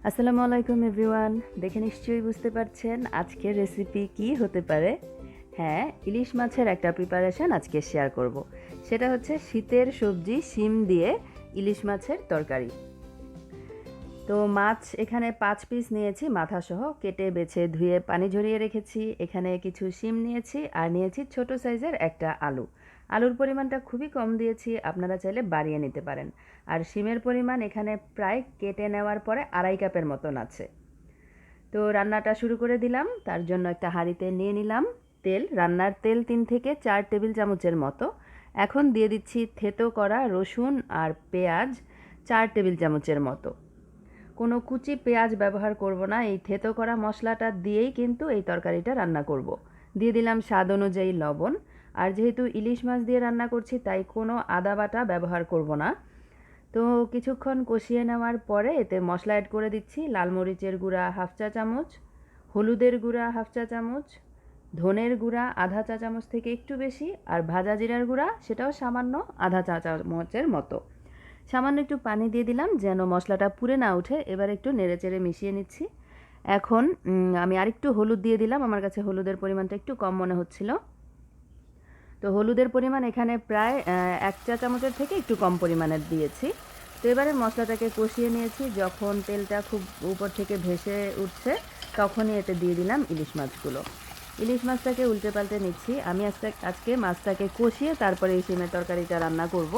আসসালামু আলাইকুম এভরিওয়ান। দেখে নিশ্চয়ই বুঝতে পারছেন আজকের রেসিপি কি হতে পারে। হ্যাঁ, ইলিশ মাছের একটা প্রিপারেশন আজকে শেয়ার করব। সেটা হচ্ছে শীতের সবজি শিম দিয়ে ইলিশ মাছের তরকারি। তো মাছ এখানে 5 পিস নিয়েছি মাথাসহ, কেটে বেছে ধুয়ে পানি ঝরিয়ে রেখেছি। এখানে কিছু শিম নিয়েছি আর নিয়েছি ছোট সাইজের একটা আলু। আলুর পরিমাণটা খুবই কম দিয়েছি, আপনারা চাইলে বাড়িয়ে নিতে পারেন। আর শিমের পরিমাণ এখানে প্রায় কেটে নেওয়ার পরে 2.5 কাপের মতন আছে। তো রান্নাটা শুরু করে দিলাম। তার জন্য একটা হাঁড়িতে নিয়ে নিলাম তেল। রান্নার তেল 3 থেকে 4 টেবিল চামচের মতো। এখন দিয়ে দিচ্ছি থেতো করা রসুন আর পেঁয়াজ 4 টেবিল চামচের মতো। কোনো কুচি পেঁয়াজ ব্যবহার করব না, এই থেতো করা মশলাটা দিয়েই কিন্তু এই তরকারিটা রান্না করব। দিয়ে দিলাম স্বাদ অনুযায়ী লবণ। আর যেহেতু ইলিশ মাছ দিয়ে রান্না করছি তাই কোনো আদা বাটা ব্যবহার করব না। তো কিছুক্ষণ কষিয়ে নেওয়ার পরে এতে মশলা অ্যাড করে দিচ্ছি। লাল মরিচের গুঁড়া 1/2 চা চামচ, হলুদের গুঁড়া 1/2 চা চামচ, ধনের গুঁড়া 1/2 চা চামচ থেকে একটু বেশি, আর ভাজা জিরার গুঁড়া সেটাও সামান্য 1/2 চা চামচের মতো। সামান্য একটু পানি দিয়ে দিলাম যেন মশলাটা পুড়ে না ওঠে। এবার একটু নেড়েচেড়ে মিশিয়ে নিচ্ছি। এখন আমি আরেকটু হলুদ দিয়ে দিলাম, আমার কাছে হলুদের পরিমাণটা একটু কম মনে হচ্ছিল। তো হলুদের পরিমাণ এখানে প্রায় 1 চা চামচের থেকে একটু কম পরিমাণের দিয়েছি। তো এবারে মশলাটাকে কষিয়ে নিয়েছি। যখন তেলটা খুব উপর থেকে ভেসে উঠছে তখনই এতে দিয়ে দিলাম ইলিশ মাছগুলো। ইলিশ মাছটাকে উল্টে পাল্টে নিচ্ছি। আমি আজকে মাছটাকে কষিয়ে তারপরে এই শিমের তরকারিটা রান্না করব।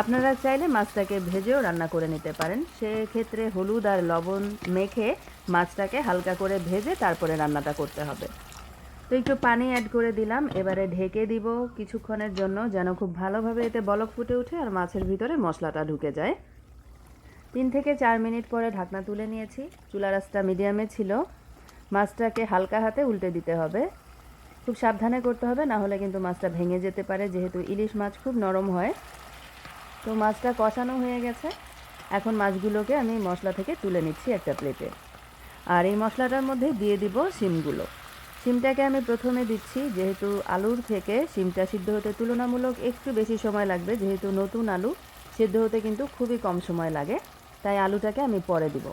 আপনারা চাইলে মাছটাকে ভেজেও রান্না করে নিতে পারেন। সেক্ষেত্রে হলুদ আর লবণ মেখে মাছটাকে হালকা করে ভেজে তারপরে রান্নাটা করতে হবে। তো একটু পানি অ্যাড করে দিলাম। এবারে ঢেকে দিব কিছুক্ষণের জন্য যেন খুব ভালোভাবে এতে বলক ফুটে ওঠে আর মাছের ভিতরে মশলাটা ঢুকে যায়। 3 থেকে 4 মিনিট পরে ঢাকনা তুলে নিয়েছি। চুলার আঁচটা মিডিয়ামে ছিল। মাছটাকে হালকা হাতে উল্টে দিতে হবে, খুব সাবধানে করতে হবে, না হলে কিন্তু মাছটা ভেঙে যেতে পারে, যেহেতু ইলিশ মাছ খুব নরম হয়। তো মাছটা কষানো হয়ে গেছে। এখন মাছগুলোকে আমি মশলা থেকে তুলে নিচ্ছি একটা প্লেটে। আর এই মশলাটার মধ্যে দিয়ে দিব শিমগুলো। শিমটাকে আমি প্রথমে দিচ্ছি, যেহেতু আলুর থেকে শিমটা সিদ্ধ হতে তুলনামূলক একটু বেশি সময় লাগবে। যেহেতু নতুন আলু, সিদ্ধ হতে কিন্তু খুবই কম সময় লাগে, তাই আলুটাকে আমি পরে দিব।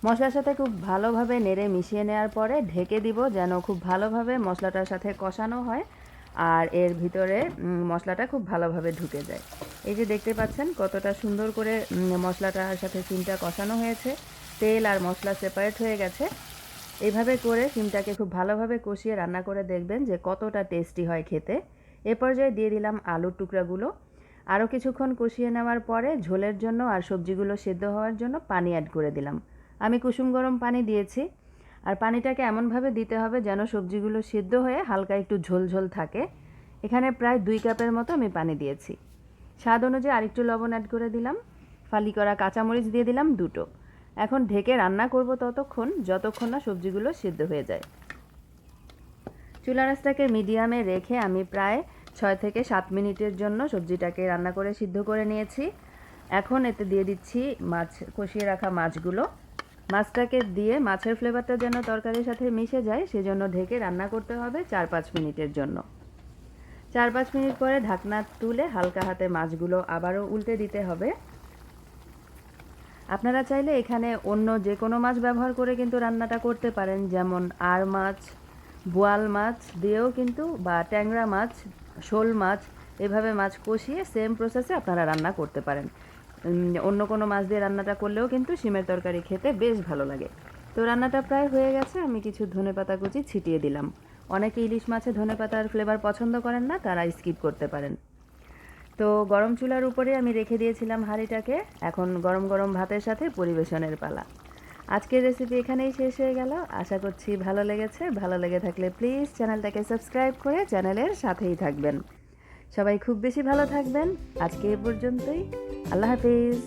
মশলার সাথে খুব ভালোভাবে নেড়ে মিশিয়ে নেওয়ার পরে ঢেকে দিব যেন খুব ভালোভাবে মশলাটার সাথে কষানো হয় আর এর ভিতরে মশলাটা খুব ভালোভাবে ঢুকে যায়। এই যে দেখতে পাচ্ছেন কতটা সুন্দর করে মশলাটার সাথে শিমটা কষানো হয়েছে, তেল আর মশলা সেপারেট হয়ে গেছে। এইভাবে করে শিমটাকে খুব ভালোভাবে কষিয়ে রান্না করে দেখবেন যে কতটা টেস্টি হয় খেতে। এ পর্যায়ে দিয়ে দিলাম আলুর টুকরাগুলো। আরও কিছুক্ষণ কষিয়ে নেওয়ার পরে ঝোলের জন্য আর সবজিগুলো সেদ্ধ হওয়ার জন্য পানি অ্যাড করে দিলাম। আমি কুসুম গরম পানি দিয়েছি। আর পানিটাকে এমনভাবে দিতে হবে যেন সবজিগুলো সিদ্ধ হয়ে হালকা একটু ঝোল ঝোল থাকে। এখানে প্রায় 2 কাপের মতো আমি পানি দিয়েছি। স্বাদ অনুযায়ী আরেকটু লবণ অ্যাড করে দিলাম। ফালি করা কাঁচামরিচ দিয়ে দিলাম 2টো। এখন ঢেকে রান্না করব যতক্ষণ না সবজিগুলো সিদ্ধ হয়ে যায়। চুলার আঁচটাকে মিডিয়ামে রেখে আমি প্রায় 6 থেকে 7 মিনিটের জন্য সবজিটাকে রান্না করে সিদ্ধ করে নিয়েছি। এখন এতে দিয়ে দিচ্ছি কষিয়ে রাখা মাছগুলো। মাছটাকে দিয়ে মাছের ফ্লেভারটা যেন তরকারির সাথে মিশে যায় সেজন্য ঢেকে রান্না করতে হবে 4-5 মিনিটের জন্য। 4-5 মিনিট পরে ঢাকনা তুলে হালকা হাতে মাছগুলো আবারও উল্টে দিতে হবে। আপনারা চাইলে এখানে অন্য যে কোনো মাছ ব্যবহার করে কিন্তু রান্নাটা করতে পারেন, যেমন আর মাছ, বোয়াল মাছ দিয়েও কিন্তু, বা ট্যাংরা মাছ, শোল মাছ, এভাবে মাছ কষিয়ে সেম প্রসেসে আপনারা রান্না করতে পারেন। অন্য কোনো মাছ দিয়ে রান্নাটা করলেও কিন্তু শিমের তরকারি খেতে বেশ ভালো লাগে। তো রান্নাটা প্রায় হয়ে গেছে। আমি কিছু ধনেপাতা কুচি ছিটিয়ে দিলাম। অনেকে ইলিশ মাছে ধনেপাতার ফ্লেভার পছন্দ করেন না, তারা স্কিপ করতে পারেন। তো গরম চুলার উপরে আমি রেখে দিয়েছিলাম হাঁড়িটাকে। এখন গরম গরম ভাতের সাথে পরিবেশনের পালা। আজকের রেসিপি এখানেই শেষ হয়ে গেল। আশা করছি ভালো লেগেছে। ভালো লেগে থাকলে প্লিজ চ্যানেলটাকে সাবস্ক্রাইব করে চ্যানেলের সাথেই থাকবেন। সবাই খুব বেশি ভালো থাকবেন। আজকে এ পর্যন্তই। আল্লাহ হাফিজ।